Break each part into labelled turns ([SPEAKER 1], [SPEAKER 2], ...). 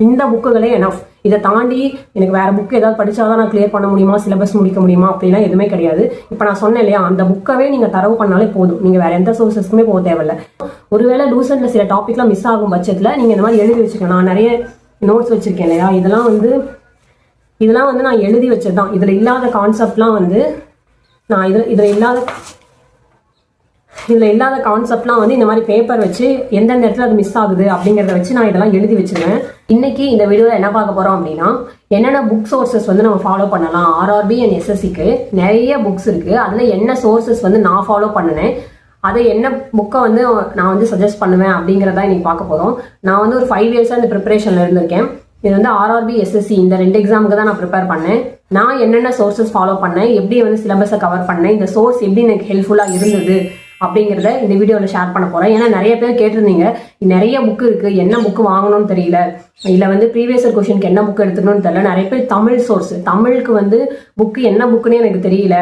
[SPEAKER 1] இந்த புக்குகளே எனஃப். இதை தாண்டி எனக்கு வேற புக்கு ஏதாவது படிச்சாதான் நான் கிளியர் பண்ண முடியுமா, சிலபஸ் முடிக்க முடியுமா அப்படிலாம் எதுவுமே கிடையாது. இப்போ நான் சொன்னேன் இல்லையா, அந்த புக்கவே நீங்க தரவு பண்ணாலே போதும், நீங்க வேற எந்த சோர்சஸ்க்குமே போக தேவையில்லை. ஒருவேளை லூசன்ட்ல சில டாபிக்லாம் மிஸ் ஆகும் பட்சத்தில் நீங்க இந்த மாதிரி எழுதி வச்சுக்கலாம். நான் நிறைய நோட்ஸ் வச்சிருக்கேன் இல்லையா, இதெல்லாம் வந்து நான் எழுதி வச்சதுதான். இதுல இல்லாத கான்செப்ட்லாம் வந்து நான் இதுல இல்லாத கான்செப்ட்லாம் வந்து இந்த மாதிரி பேப்பர் வச்சு எந்தெந்த இடத்துல அது மிஸ் ஆகுது அப்படிங்கிறத வச்சு நான் இதெல்லாம் எழுதி வச்சிருவேன். இன்னைக்கு இந்த வீடியோவில் என்ன பார்க்க போறோம் அப்படின்னா, என்னென்ன புக் சோர்சஸ் வந்து நம்ம ஃபாலோ பண்ணலாம். ஆர்ஆர்பி அண்ட் எஸ்எஸ்சிக்கு நிறைய புக்ஸ் இருக்கு. அதுல என்ன சோர்சஸ் வந்து நான் ஃபாலோ பண்ணினேன், அதை என்ன புக்கை வந்து நான் வந்து சஜஸ்ட் பண்ணுவேன் அப்படிங்கிறதா இன்னைக்கு பார்க்க போறோம். நான் வந்து ஒரு 5 இயர்ஸாக இந்த ப்ரிப்பரேஷன்ல இருந்திருக்கேன். இது வந்து ஆர்ஆர்பி எஸ்எஸ்சி இந்த 2 எக்ஸாமுக்கு தான் நான் ப்ரிப்பேர் பண்ணேன். நான் என்னென்ன சோர்சஸ் ஃபாலோ பண்ணேன், எப்படி வந்து சிலபஸை கவர் பண்ணேன், இந்த சோர்ஸ் எப்படி எனக்கு ஹெல்ப்ஃபுல்லாக இருந்தது அப்படிங்கிறத இந்த வீடியோவில் ஷேர் பண்ண போகிறேன். ஏன்னா நிறைய பேர் கேட்டிருந்தீங்க, நிறைய புக்கு இருக்குது, என்ன புக்கு வாங்கணும்னு தெரியல, இல்லை வந்து ப்ரீவியஸ் இயர் கொஸ்டினுக்கு என்ன புக்கு எடுத்துக்கணும்னு தெரியல. நிறைய பேர் தமிழ் சோர்ஸ், தமிழுக்கு வந்து புக்கு என்ன புக்குன்னு எனக்கு தெரியல,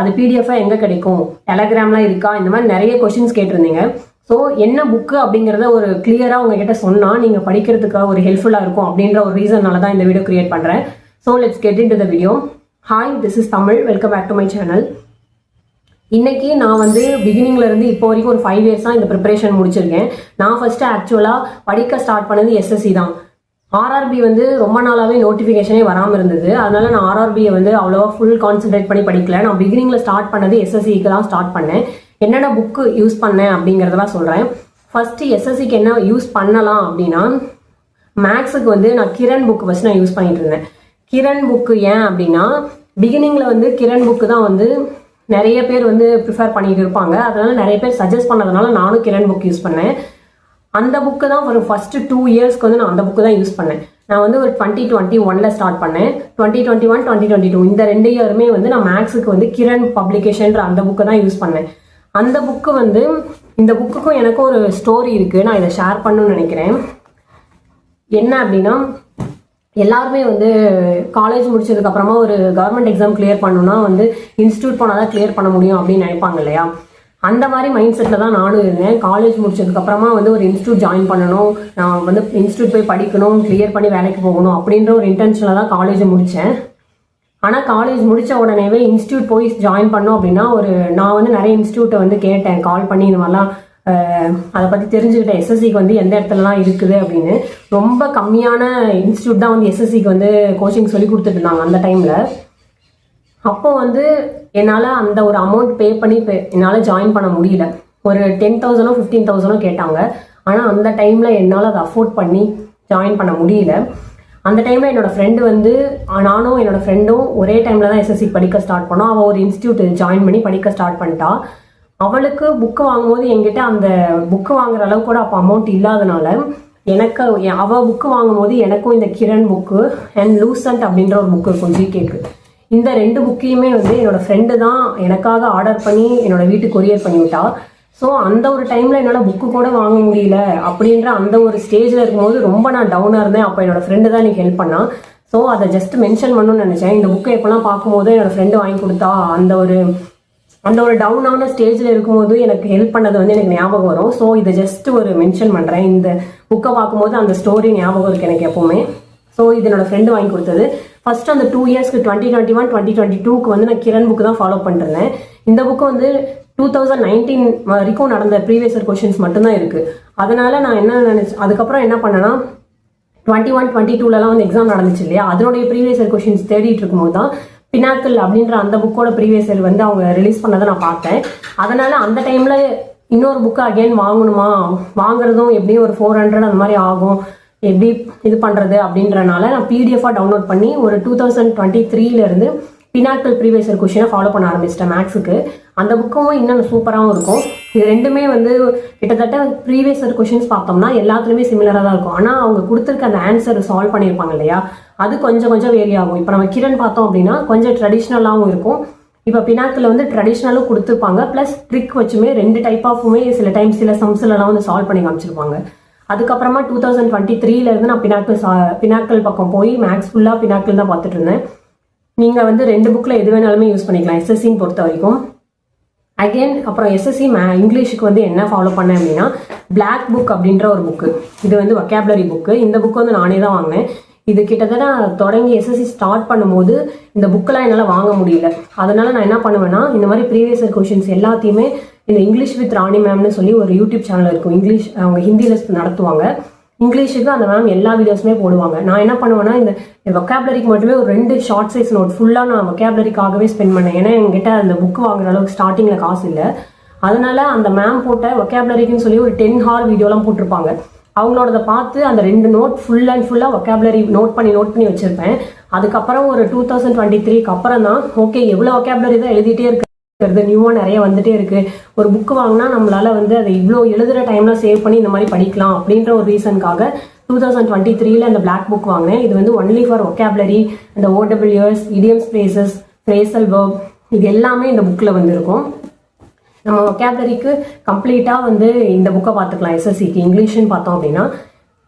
[SPEAKER 1] அது பிடிஎஃபாக எங்கே கிடைக்கும், டெலகிராம்லாம் இருக்கா, இந்த மாதிரி நிறைய கொஸ்டின்ஸ் கேட்டிருந்தீங்க. ஸோ என்ன புக்கு அப்படிங்கிறத ஒரு கிளியராக உங்ககிட்ட சொன்னால் நீங்கள் படிக்கிறதுக்கு ஒரு ஹெல்ப்ஃபுல்லாக இருக்கும் அப்படின்ற ஒரு ரீசன்னால தான் இந்த வீடியோ கிரியேட் பண்ணுறேன். So let's get into the video. Hi, this is Tamil. Welcome back to my channel. இன்னைக்கு நான் வந்து பிகினிங்ல இருந்து இப்போ வரைக்கும் ஒரு 5 இயர்ஸ் தான் இந்த ப்ரிப்பரேஷன் முடிச்சிருக்கேன். நான் ஃபர்ஸ்ட் ஆக்சுவலாக படிக்க ஸ்டார்ட் பண்ணது எஸ்எஸ்சி தான். ஆர்ஆர்பி வந்து ரொம்ப நாளாவே நோட்டிஃபிகேஷனே வராமல் இருந்தது. அதனால நான் ஆர்ஆர்பியை வந்து அவ்வளோவா ஃபுல் கான்சென்ட்ரேட் பண்ணி படிக்கல. நான் பிகினிங்ல ஸ்டார்ட் பண்ணது எஸ்எஸ்சிக்கு தான் ஸ்டார்ட் பண்ணேன். என்னென்ன புக்கு யூஸ் பண்ணேன் அப்படிங்கிறதெல்லாம் சொல்கிறேன். ஃபர்ஸ்ட் எஸ்எஸ்சிக்கு என்ன யூஸ் பண்ணலாம் அப்படின்னா, மேக்ஸுக்கு வந்து நான் கிரண் புக் ஃபர்ஸ்ட் நான் யூஸ் பண்ணிட்டு இருந்தேன். கிரண் புக்கு ஏன் அப்படின்னா, பிகினிங்ல வந்து கிரண் புக்கு தான் வந்து நிறைய பேர் வந்து ப்ரிஃபர் பண்ணிட்டு இருப்பாங்க. அதனால நிறைய பேர் சஜஸ்ட் பண்ணதுனால நானும் கிரண் புக் யூஸ் பண்ணேன். அந்த புக்கு தான் ஒரு ஃபர்ஸ்ட் 2 இயர்ஸ்க்கு வந்து நான் அந்த புக்கு தான் யூஸ் பண்ணேன். நான் வந்து ஒரு 2021 ஸ்டார்ட் பண்ணேன். 2021, 2022 இந்த 2 இயருமே வந்து நான் மேக்ஸுக்கு வந்து கிரண் பப்ளிகேஷன்ற அந்த புக்கை தான் யூஸ் பண்ணேன். அந்த புக்கு வந்து இந்த புக்குக்கும் எனக்கும் ஒரு ஸ்டோரி இருக்கு, நான் இதை ஷேர் பண்ணணும்னு நினைக்கிறேன். என்ன அப்படின்னா, எல்லாருமே வந்து காலேஜ் முடிச்சதுக்கு அப்புறமா ஒரு கவர்மெண்ட் எக்ஸாம் கிளியர் பண்ணணும்னா வந்து இன்ஸ்டியூட் போனால் தான் கிளியர் பண்ண முடியும் அப்படின்னு நினைப்பாங்க இல்லையா. அந்த மாதிரி மைண்ட் செட்டில் தான் நானும் இருந்தேன். காலேஜ் முடிச்சதுக்கு அப்புறமா வந்து ஒரு இன்ஸ்டியூட் ஜாயின் பண்ணணும், நான் வந்து இன்ஸ்டியூட் போய் படிக்கணும், கிளியர் பண்ணி வேலைக்கு போகணும் அப்படின்ற ஒரு இன்டென்ஷனில் தான் காலேஜ் முடித்தேன். ஆனால் காலேஜ் முடித்த உடனேவே இன்ஸ்டியூட் போய் ஜாயின் பண்ணோம் அப்படின்னா நான் வந்து நிறைய இன்ஸ்டியூட்டை வந்து கேட்டேன், கால் பண்ணி இந்த மாதிரிலாம் அதை பற்றி தெரிஞ்சுக்கிட்டேன். எஸ்எஸ்சிக்கு வந்து எந்த இடத்துலலாம் இருக்குது அப்படின்னு. ரொம்ப கம்மியான இன்ஸ்டியூட் தான் வந்து எஸ்எஸ்சிக்கு வந்து கோச்சிங் சொல்லி கொடுத்துட்டு இருந்தாங்க அந்த டைமில். அப்போ வந்து என்னால் அந்த ஒரு அமௌண்ட் பே பண்ணி என்னால் ஜாயின் பண்ண முடியல. ஒரு 10,000 15,000 கேட்டாங்க. ஆனால் அந்த டைமில் என்னால் அதை அஃபோர்ட் பண்ணி ஜாயின் பண்ண முடியல. அந்த டைமில் என்னோட ஃப்ரெண்டு வந்து, நானும் என்னோட ஃப்ரெண்டும் ஒரே டைமில் தான் எஸ்எஸ்சி படிக்க ஸ்டார்ட் பண்ணோம். அவள் ஒரு இன்ஸ்டியூட் ஜாயின் பண்ணி படிக்க ஸ்டார்ட் பண்ணிட்டா. அவளுக்கு புக்கு வாங்கும்போது என்கிட்ட அந்த புக்கு வாங்குற அளவுக்கு கூட அப்போ அமௌண்ட் இல்லாதனால எனக்கு அவள் புக்கு வாங்கும்போது எனக்கும் இந்த கிரண் புக்கு அண்ட் லூசன்ட் அப்படின்ற ஒரு புக்கு இருக்கும், ஜிகேக்கு. இந்த 2 புக்கையுமே வந்து என்னோட ஃப்ரெண்டு தான் எனக்காக ஆர்டர் பண்ணி என்னோட வீட்டுக்கு கொரியர் பண்ணிவிட்டா. ஸோ அந்த ஒரு டைமில் என்னால் புக்கு கூட வாங்க முடியல அப்படின்ற அந்த ஒரு ஸ்டேஜில் இருக்கும்போது ரொம்ப நான் டவுனாக இருந்தேன். அப்போ என்னோட ஃப்ரெண்டு தான் எனக்கு ஹெல்ப் பண்ணா. ஸோ அதை ஜஸ்ட் மென்ஷன் பண்ணணும்னு நினச்சேன். இந்த புக்கை எப்போல்லாம் பார்க்கும்போது என்னோட ஃப்ரெண்டு வாங்கி கொடுத்தா, அந்த ஒரு டவுனான ஸ்டேஜில் இருக்கும்போது எனக்கு ஹெல்ப் பண்ணது வந்து எனக்கு ஞாபகம் வரும். ஸோ இதை ஜஸ்ட் ஒரு மென்ஷன் பண்ணுறேன். இந்த புக்கை பார்க்கும்போது அந்த ஸ்டோரி ஞாபகம் இருக்குது எனக்கு எப்போவுமே. ஸோ இது என்னோட ஃப்ரெண்டு வாங்கி கொடுத்தது. ஃபர்ஸ்ட் அந்த 2 இயர்ஸ்க்கு 2021, 2022க்கு வந்து நான் கிரண் புக்கு தான் ஃபாலோ பண்ணிருந்தேன். இந்த புக்கு வந்து 2019 வரைக்கும் நடந்த ப்ரீவியஸ் இயர் கொஸ்டின்ஸ் மட்டும்தான் இருக்குது. அதனால நான் என்ன நினச்சேன், அதுக்கப்புறம் என்ன பண்ணேன்னா 21, 22லலாம் வந்து எக்ஸாம் நடந்துச்சு இல்லையா, அதனுடைய ப்ரீவியஸ் இயர் கொஸ்டின்ஸ் தேடிட்டு இருக்கும்போது தான் பினாக்கிள் அப்படின்ற அந்த புக்கோட ப்ரீவியஸ் இயர் வந்து அவங்க ரிலீஸ் பண்ணதை நான் பார்த்தேன். அதனால அந்த டைமில் இன்னொரு புக்கு அகைன் வாங்கணுமா, வாங்குறதும் எப்படியும் ஒரு 400 அந்த மாதிரி ஆகும், எப்படி இது பண்ணுறது அப்படின்றனால நான் பிடிஎஃபாக டவுன்லோட் பண்ணி ஒரு 2023 பினாக்கிள் ப்ரீவியஸ் இயர் கொஸ்டினை ஃபாலோ பண்ண ஆரம்பிச்சிட்டேன் மேக்ஸுக்கு. அந்த புக்கும் இன்னும் சூப்பராகவும் இருக்கும். இது ரெண்டுமே வந்து கிட்டத்தட்ட ப்ரீவியஸ் இயர் கொஸ்டின்ஸ் பார்த்தோம்னா எல்லாத்துலேயுமே சிமிலராக தான் இருக்கும். ஆனால் அவங்க கொடுத்துருக்க அந்த ஆன்சர் சால்வ் பண்ணியிருப்பாங்க இல்லையா, அது கொஞ்சம் வேரி ஆகும். இப்போ நம்ம கிரண் பார்த்தோம் அப்படின்னா கொஞ்சம் ட்ரெடிஷ்னலாகவும் இருக்கும். இப்போ பினாக்கில் வந்து ட்ரெடிஷ்னலும் கொடுத்துருப்பாங்க, ப்ளஸ் ட்ரிக் வச்சுமே 2 டைப் ஆஃபுமே சில டைம் சில சம்ஸ்லலாம் வந்து சால்வ் பண்ணி காமிச்சிருப்பாங்க. அதுக்கப்புறமா 2023 நான் பினாக்கிள் பக்கம் போய் மேக்ஸ் ஃபுல்லாக பினாக்கிள் தான் பார்த்துட்டு இருந்தேன். நீங்கள் வந்து 2 புக்கில் எது வேணாலுமே யூஸ் பண்ணிக்கலாம் எஸ்எஸ்சின்னு பொறுத்த வரைக்கும். அகெயின் அப்புறம் எஸ்எஸ்சி இங்கிலீஷுக்கு வந்து என்ன ஃபாலோ பண்ணேன் அப்படின்னா பிளாக் புக் அப்படின்ற ஒரு புக்கு. இது வந்து வொக்காபுலரி புக்கு. இந்த புக்கு வந்து நானே தான் வாங்கினேன். இது கிட்டத்தட்ட தொடங்கி எஸ்எஸ்சி ஸ்டார்ட் பண்ணும்போது இந்த புக்கெல்லாம் என்னால் வாங்க முடியல. அதனால நான் என்ன பண்ணுவேன்னா இந்த மாதிரி ப்ரீவியஸ் இயர் கொஷின்ஸ் எல்லாத்தையுமே இந்த இங்கிலீஷ் வித் ராணி மேம்னு சொல்லி ஒரு யூடியூப் சேனல் இருக்கும். இங்கிலீஷ் அவங்க ஹிந்தியில் நடத்துவாங்க. இங்கிலீஷுக்கு அந்த மேம் எல்லா வீடியோஸுமே போடுவாங்க. நான் என்ன பண்ணுவேன்னா இந்த வொக்காபுலரிக்கு மட்டுமே ஒரு 2 ஷார்ட் சைஸ் நோட் ஃபுல்லாக நான் வொக்காபுலரிக்காகவே ஸ்பெண்ட் பண்ணேன். ஏன்னா என்கிட்ட அந்த புக்கு வாங்குற அளவுக்கு ஸ்டார்டிங்கில் காசு இல்லை. அதனால அந்த மேம் போட்ட வொக்காபுலரிக்குன்னு சொல்லி ஒரு 10 ஹார் வீடியோலாம் போட்டிருப்பாங்க. அவங்களோட பார்த்து அந்த 2 நோட் ஃபுல் அண்ட் ஃபுல்லாக வொக்காபுலரி நோட் பண்ணி வச்சிருப்பேன். அதுக்கப்புறம் ஒரு 2023க்கு அப்புறம் தான் ஓகே எவ்வளோ வொக்காபுலரி தான் எழுதிட்டே இருக்கு, நியூவாக நிறைய வந்துட்டே இருக்கு, ஒரு புக்கு வாங்கினா நம்மளால வந்து அதை இவ்வளோ எழுதுகிற டைம்ல சேவ் பண்ணி இந்த மாதிரி படிக்கலாம் அப்படின்ற ஒரு ரீசனுக்காக 2023ல இந்த பிளாக் புக் வாங்கினேன். இது வந்து ஒன்லி ஃபார் வொக்காபுலரி, இந்த OWS, idioms, phrases, phrasal verb இது எல்லாமே இந்த புக்கில் வந்து இருக்கும். நம்ம வொக்காபுலரிக்கு கம்ப்ளீட்டாக வந்து இந்த புக்கை பார்த்துக்கலாம். எஸ்எஸ்சிக்கு இங்கிலீஷ்னு பார்த்தோம் அப்படின்னா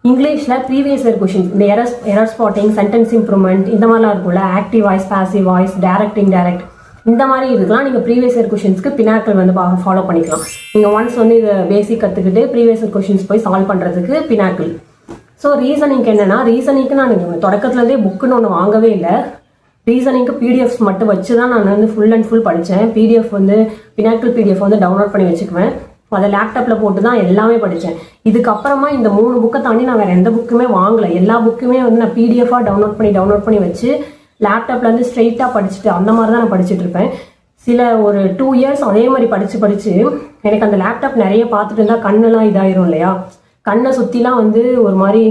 [SPEAKER 1] இங்கிலீஷில் ப்ரீவியஸ் இயர் கொஷின்ஸ் இந்த எரர் ஸ்பாட்டிங், சென்டென்ஸ் இம்ப்ரூவ்மெண்ட் இந்த மாதிரிலாம் இருக்கும்ல, active voice, passive voice, direct, indirect இந்த மாதிரி இருக்கலாம். நீங்கள் ப்ரீவியஸ் இயர் கொஷின்ஸ்க்கு பினாக்கிள் வந்து ஃபாலோ பண்ணிக்கலாம். நீங்கள் ஒன்ஸ் வந்து இதை பேசிக் கற்றுக்கிட்டு ப்ரீவியஸ் இயர் கொஷின்ஸ் போய் சால்வ் பண்ணுறதுக்கு பினாக்கிள். ஸோ ரீசனிங்க்கு என்னென்னா ரீசனிங்க்கு நான் தொடக்கத்துலேருந்தே புக்குன்னு ஒன்று வாங்கவே இல்லை. ரீசனிங்க்கு பிடிஎஃப்ஸ் மட்டும் வச்சு தான் நான் வந்து ஃபுல் அண்ட் ஃபுல் படித்தேன். பிடிஎஃப் வந்து பினாக்கிள் பிடிஎஃப் வந்து டவுன்லோட் பண்ணி வச்சுக்குவேன். அதை லேப்டாப்பில் போட்டு தான் எல்லாமே படித்தேன். இதுக்கப்புறமா இந்த 3 புக்கை தாண்டி நான் வேறு எந்த புக்குமே வாங்கலை. எல்லா புக்குமே வந்து நான் பிடிஎஃபாக டவுன்லோட் பண்ணி வச்சு லேப்டாப்ல இருந்து ஸ்ட்ரெயிட்டாக படிச்சுட்டு அந்த மாதிரி தான் நான் படிச்சுட்டு இருப்பேன். சில ஒரு 2 இயர்ஸ் அதே மாதிரி படிச்சு எனக்கு அந்த லேப்டாப் நிறைய பார்த்துட்டு இருந்தால் கண்ணெல்லாம் இதாயிரும் இல்லையா, கண்ணை சுற்றிலாம் வந்து ஒரு மாதிரி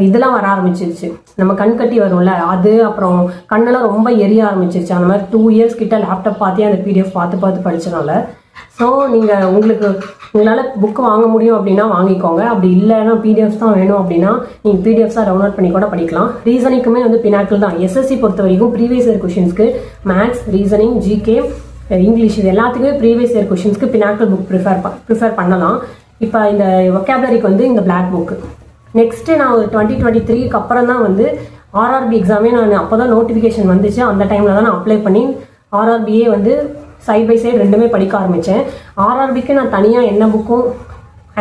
[SPEAKER 1] இதெல்லாம் வர ஆரம்பிச்சிருச்சு, நம்ம கண் கட்டி வரும்ல அது, அப்புறம் கண்ணெல்லாம் ரொம்ப எரிய ஆரம்பிச்சிருச்சு. அந்த மாதிரி 2 இயர்ஸ் கிட்ட லேப்டாப் பார்த்தே அந்த பிடிஎஃப் பார்த்து படிச்சனால. ஸோ நீங்கள் உங்களால் புக்கு வாங்க முடியும் அப்படின்னா வாங்கிக்கோங்க. அப்படி இல்லைன்னா பிடிஎஃப் தான் வேணும் அப்படின்னா நீங்கள் பிடிஎஃப்ஸாக டவுன்லோட் பண்ணி கூட படிக்கலாம். ரீசனிங்குமே வந்து பினாக்கிள் தான். எஸ்எஸ்சி பொறுத்த வரைக்கும் ப்ரீவியஸ் இயர் கொஷின்ஸ்க்கு மேக்ஸ், ரீசனிங், ஜிகே, இங்கிலீஷ் இது எல்லாத்துக்குமே ப்ரீவியஸ் இயர் கொஷின்ஸ்க்கு பினாக்கிள் புக் ப்ரிஃபர் பண்ணலாம். இப்போ இந்த வொக்காபுலரிக்கு வந்து இந்த பிளாக் புக்கு. நெக்ஸ்ட்டு நான் ஒரு 2023க்கு அப்புறம் தான் வந்து ஆர்ஆர்பி எக்ஸாமே நான் அப்போ தான் நோட்டிஃபிகேஷன் வந்துச்சு. அந்த டைமில் தான் நான் அப்ளை பண்ணி ஆர்ஆர்பியே வந்து சைட் பை சைடு 2மே படிக்க ஆரம்பித்தேன். ஆர்ஆர்பிக்கு நான் தனியாக என்ன புக்கும்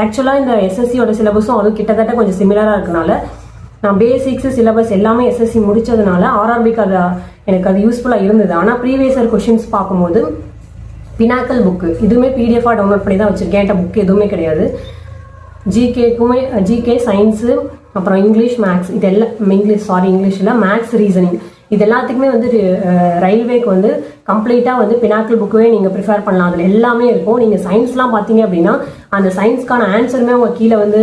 [SPEAKER 1] ஆக்சுவலாக இந்த எஸ்எஸ்சியோட சிலபஸும் அது கிட்டத்தட்ட கொஞ்சம் சிமிலராக இருக்கனால நான் பேசிக்ஸு சிலபஸ் எல்லாமே எஸ்எஸ்சி முடித்ததுனால ஆர்ஆர்பிக்கு எனக்கு அது யூஸ்ஃபுல்லாக இருந்தது. ஆனால் ப்ரீவியஸ் இயர் கொஷின்ஸ் பார்க்கும்போது பினாக்கிள் புக்கு இதுவுமே பிடிஎஃபாக டவுன்லோட் பண்ணி தான் வச்சுருக்கேன். என்கிட்ட புக் எதுவுமே கிடையாது. ஜிகே, சயின்ஸு, அப்புறம் இங்கிலீஷ், மேக்ஸ் இது எல்லாம் இங்கிலீஷில் மேக்ஸ், ரீசனிங் இது எல்லாத்துக்குமே வந்து ரயில்வேக்கு வந்து கம்ப்ளீட்டாக வந்து பினாக்கிள் புக்குவே நீங்கள் ப்ரிஃபர் பண்ணலாம். அதில் எல்லாமே இருக்கும். நீங்கள் சயின்ஸ்லாம் பார்த்தீங்க அப்படின்னா அந்த சயின்ஸ்க்கான ஆன்சருமே அவங்க கீழே வந்து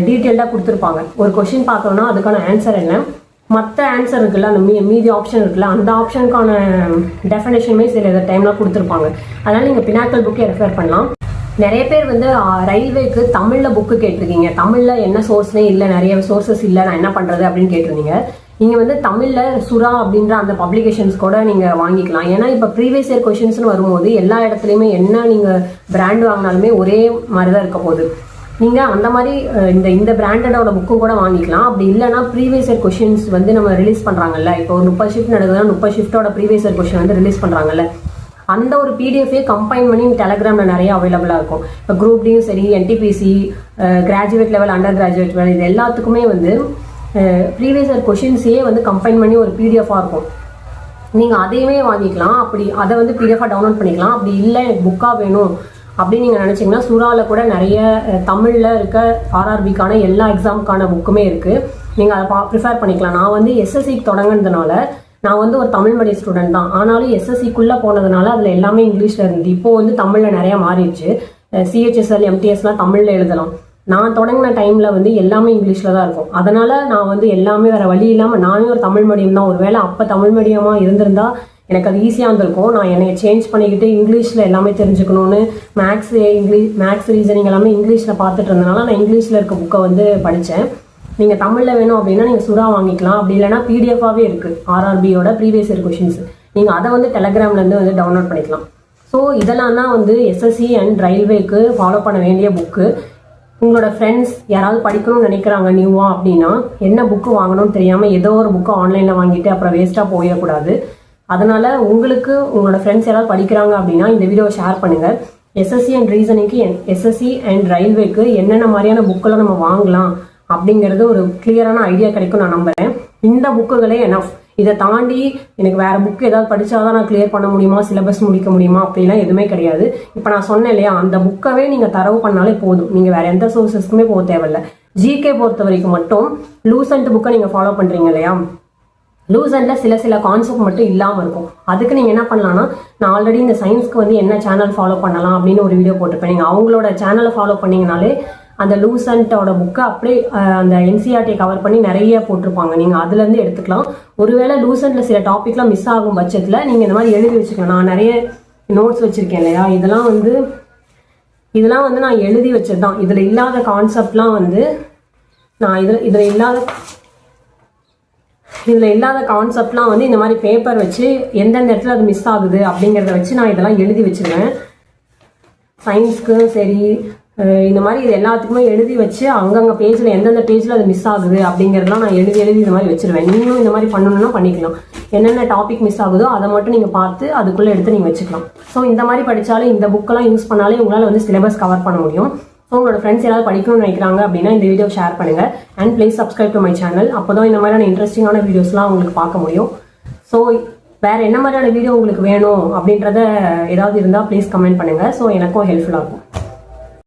[SPEAKER 1] டீட்டெயில்டாக கொடுத்துருப்பாங்க. ஒரு கொஷின் பார்க்கணுன்னா அதுக்கான ஆன்சர் என்ன, மற்ற ஆன்சர் இருக்குல்ல, அந்த மீதி ஆப்ஷன் இருக்குல்ல, அந்த ஆப்ஷனுக்கான டெஃபினேஷனுமே சில டைம்லாம் கொடுத்துருப்பாங்க. அதனால் நீங்கள் பினாக்கிள் புக்கே ரெஃபர் பண்ணலாம். நிறைய பேர் வந்து ரயில்வேக்கு தமிழில் புக்கு கேட்டிருக்கீங்க. தமிழில் என்ன சோர்ஸ்னே இல்லை, நிறைய சோர்சஸ் இல்லை, நான் என்ன பண்ணுறது அப்படின்னு கேட்டிருந்தீங்க. நீங்கள் வந்து தமிழில் சுறா அப்படின்ற அந்த பப்ளிகேஷன்ஸ் கூட நீங்கள் வாங்கிக்கலாம். ஏன்னா இப்போ ப்ரீவியஸ் இயர் கொஷின்ஸ்னு வரும்போது எல்லா இடத்துலையுமே என்ன நீங்கள் பிராண்ட் வாங்கினாலுமே ஒரே மாதிரி தான் இருக்க போகுது. நீங்கள் அந்த மாதிரி இந்த பிராண்டடோட புக்கும் கூட வாங்கிக்கலாம். அப்படி இல்லைனா ப்ரீவியஸ் இயர் கொஷின்ஸ் வந்து நம்ம ரிலீஸ் பண்ணுறாங்கல்ல, இப்போ ஒரு 30 ஷிஃப்ட் நடக்குதுன்னா 30 ஷிஃப்ட்டோட ப்ரீவியஸ் இயர் கொஷின் வந்து ரிலீஸ் பண்ணுறாங்கல்ல, அந்த ஒரு பிடிஎஃபே கம்பைன் பண்ணி டெலகிராமில் நிறைய அவைலபிளாக இருக்கும். இப்போ குரூப் டியும் சரி, NTPC, graduate level, under graduate level இது எல்லாத்துக்குமே வந்து ப்ரீவியஸ் இயர் கொஷின்ஸையே வந்து கம்பைன் பண்ணி ஒரு பிடிஎஃபாக இருக்கும். நீங்கள் அதையுமே வாங்கிக்கலாம். அப்படி அதை வந்து பிடிஎஃபாக டவுன்லோட் பண்ணிக்கலாம். அப்படி இல்லை எனக்கு புக்காக வேணும் அப்படின்னு நீங்கள் நினச்சிங்கன்னா சுறாவில் கூட நிறைய தமிழில் இருக்க ஆர்ஆர்பிக்கான எல்லா எக்ஸாமுக்கான புக்குமே இருக்குது. நீங்கள் அதை ப்ரிஃபர் பண்ணிக்கலாம். நான் வந்து எஸ்எஸ்சிக்கு தொடங்கினதுனால நான் வந்து ஒரு தமிழ் மீடியம் ஸ்டூடெண்ட் தான். ஆனாலும் எஸ்எஸ்சிக்குள்ளே போனதுனால அதில் எல்லாமே இங்கிலீஷில் இருந்தது. இப்போது வந்து தமிழில் நிறையா மாறிடுச்சு. சிஹெச்எஸ்எல், எம்டிஎஸ்லாம் தமிழில் எழுதலாம். நான் தொடங்கின டைமில் வந்து எல்லாமே இங்கிலீஷில் தான் இருக்கும். அதனால் நான் வந்து எல்லாமே வேறு வழி இல்லாமல் நானே ஒரு தமிழ் மீடியம் தான். ஒரு வேளை அப்போ தமிழ் மீடியமாக இருந்திருந்தால் எனக்கு அது ஈஸியாக இருந்திருக்கும். நான் என்னை சேஞ்ச் பண்ணிக்கிட்டு இங்கிலீஷில் எல்லாமே தெரிஞ்சுக்கணுன்னு மேக்ஸ் ரீசனிங் எல்லாமே இங்கிலீஷில் பார்த்துட்டு இருந்தனால நான் இங்கிலீஷில் இருக்க புக்கை வந்து படித்தேன். நீங்கள் தமிழில் வேணும் அப்படின்னா நீங்கள் சுறா வாங்கிக்கலாம். அப்படி இல்லைனா பிடிஎஃபாகவே இருக்குது ஆர்ஆர்பியோட ப்ரீவியஸ் இயர் கொஷின்ஸ். நீங்கள் அதை வந்து டெலகிராம்லேருந்து வந்து டவுன்லோட் பண்ணிக்கலாம். ஸோ இதெல்லாம் தான் வந்து எஸ்எஸ்சி அண்ட் ரயில்வேக்கு ஃபாலோ பண்ண வேண்டிய புக்கு. உங்களோட ஃப்ரெண்ட்ஸ் யாராவது படிக்கணும்னு நினைக்கிறாங்க நியூவாக அப்படின்னா என்ன புக்கு வாங்கணும்னு தெரியாமல் ஏதோ ஒரு புக்கு ஆன்லைனில் வாங்கிட்டு அப்புறம் வேஸ்ட்டாக போயிடக்கூடாது. அதனால உங்களுக்கு உங்களோட ஃப்ரெண்ட்ஸ் யாராவது படிக்கிறாங்க அப்படின்னா இந்த வீடியோவை ஷேர் பண்ணுங்க. எஸ்எஸ்சி அண்ட் ரீசனிங்க்கு எஸ்எஸ்சி அண்ட் ரயில்வேக்கு என்னென்ன மாதிரியான புக்கெல்லாம் நம்ம வாங்கலாம் அப்படிங்கிறது ஒரு கிளியரான ஐடியா கிடைக்கும் நான் நம்புறேன். இந்த புக்குகளே எனஃப். இதை தாண்டி எனக்கு வேற புக் ஏதாவது படிச்சாதான் நான் கிளியர் பண்ண முடியுமா, சிலபஸ் முடிக்க முடியுமா அப்படிலாம் எதுவுமே கிடையாது. இப்போ நான் சொன்னேன் இல்லையா, அந்த புக்கவே நீங்க தரவு பண்ணாலே போதும். நீங்க வேற எந்த சோர்சஸ்க்குமே போக தேவையில்லை. ஜிகே பொறுத்த வரைக்கும் மட்டும் லூசன்ட் புக்கை நீங்க ஃபாலோ பண்றீங்க இல்லையா, லூசன்ட்ல சில கான்செப்ட் மட்டும் இல்லாமல் இருக்கும். அதுக்கு நீங்கள் என்ன பண்ணலாம்னா, நான் ஆல்ரெடி இந்த சயின்ஸ்க்கு வந்து என்ன சேனல் ஃபாலோ பண்ணலாம் அப்படின்னு ஒரு வீடியோ போட்டிருப்பேன். நீங்கள் அவங்களோட சேனலை ஃபாலோ பண்ணீங்கனாலே அந்த லூசன்ட்டோட புக்கை அப்படியே அந்த என்சிஆர்டி கவர் பண்ணி நிறைய போட்டிருப்பாங்க. நீங்கள் அதுலேருந்து எடுத்துக்கலாம். ஒருவேளை லூசன்ட்ல சில டாபிக்லாம் மிஸ் ஆகும் பட்சத்தில் நீங்கள் இந்த மாதிரி எழுதி வச்சுக்கலாம். நான் நிறைய நோட்ஸ் வச்சுருக்கேன் இல்லையா, இதெல்லாம் வந்து நான் எழுதி வச்சது தான். இதில் இல்லாத கான்செப்ட்லாம் வந்து நான் இதில் இல்லாத கான்செப்ட்லாம் வந்து இந்த மாதிரி பேப்பர் வச்சு எந்தெந்த இடத்துல அது மிஸ் ஆகுது அப்படிங்கிறத வச்சு நான் இதெல்லாம் எழுதி வச்சிருவேன். சயின்ஸ்க்கும் சரி இந்த மாதிரி இது எல்லாத்துக்குமே எழுதி வச்சு அங்கங்கே பேஜில் எந்தெந்த பேஜில் அது மிஸ் ஆகுது அப்படிங்கிறதெல்லாம் நான் எழுதி இந்த மாதிரி வச்சிருவேன். நீங்களும் இந்த மாதிரி பண்ணணும்னா பண்ணிக்கலாம். என்னென்ன டாபிக் மிஸ் ஆகுதோ அதை மட்டும் நீங்கள் பார்த்து அதுக்குள்ளே எடுத்து நீங்கள் வச்சுக்கலாம். ஸோ இந்த மாதிரி படித்தாலே இந்த புக்கெல்லாம் யூஸ் பண்ணாலே உங்களால் வந்து சிலபஸ் கவர் பண்ண முடியும். ஸோ உங்களோட ஃப்ரெண்ட்ஸ் யாராவது படிக்கணும்னு நினைக்கிறாங்க அப்படின்னா இந்த வீடியோ ஷேர் பண்ணுங்க. And please subscribe to my channel. அப்போ தான் இந்த மாதிரியான இன்ட்ரெஸ்டிங்கான வீடியோஸ்லாம் உங்களுக்கு பார்க்க முடியும். ஸோ வேறு என்ன மாதிரியான வீடியோ உங்களுக்கு வேணும் அப்படின்றத ஏதாவது இருந்தால் ப்ளீஸ் கமெண்ட் பண்ணுங்கள். ஸோ எனக்கும் ஹெல்ப்ஃபுல்லாக இருக்கும்.